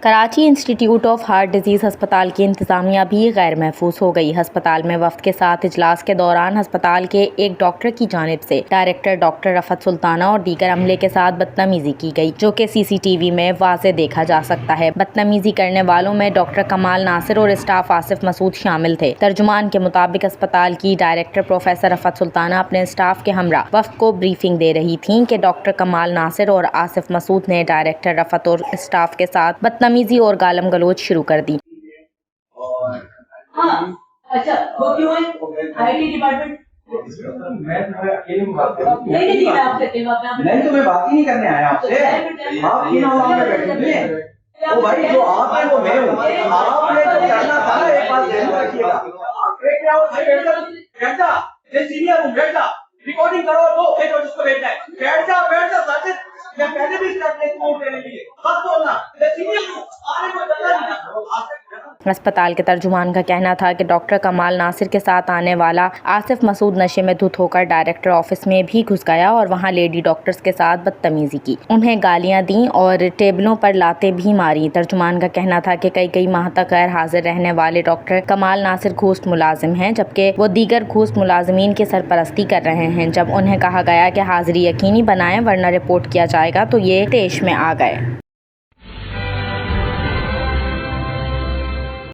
Karachi institute of heart disease अस्पताल की इंतज़ामिया भी गैर महफूज हो गई। अस्पताल में वफ्द के साथ इजलास के दौरान अस्पताल के एक डॉक्टर की जानिब से डायरेक्टर डॉक्टर रफत सुल्ताना और दीगर अमले के साथ बदतमीजी की गई, जो कि CCTV में वाज़े देखा जा सकता है। बदतमीजी करने वालों में डॉक्टर कमाल नासिर और स्टाफ आसिफ मसूद शामिल थे। तर्जुमान के मुताबिक अस्पताल की डायरेक्टर प्रोफेसर रफत सुल्ताना अपने स्टाफ के हमरा वफ्द को ब्रीफिंग दे रही थी कि डॉक्टर कमाल नासिर और आसिफ मसूद ने डायरेक्टर रफत और स्टाफ के साथ बदतमीजी और गालम गलोच शुरू कर दी। अच्छा, वो क्यों है? IT डिपार्टमेंट नहीं तो मैं बात ही नहीं करने आया आपसे। आप क्यों बैठे? ओ भाई, जो आप हैं वो मैं हूँ। आपने जो करना था ना, एक बात ध्यान रखिएगा। बैठ जा, ये सीनियर हूँ, बैठ जा, रिकॉर्डिंग करो, वो भेजो जिसको भेजना है। बैठ जा साजिद, मैं पहले भी स्टार्ट नहीं मोड़ देने के लिए बस बोलना, ये सीनियर हूँ, आने को जल्दी नहीं। अस्पताल के तर्जुमान का कहना था कि डॉक्टर कमाल नासिर के साथ आने वाला आसिफ मसूद नशे में धुत होकर डायरेक्टर ऑफिस में भी घुस गया और वहां लेडी डॉक्टर्स के साथ बदतमीजी की, उन्हें गालियां दी और टेबलों पर लातें भी मारी। तर्जुमान का कहना था कि कई माह तक गैर हाजिर रहने वाले डॉक्टर कमाल नासिर घूस मुलाजिम हैं, जबकि वो दीगर घूस मुलाजमीन की सरपरस्ती कर रहे हैं। जब उन्हें कहा गया कि हाजिरी यकीनी बनाएं वरना रिपोर्ट किया जाएगा तो ये तेश में आ गए।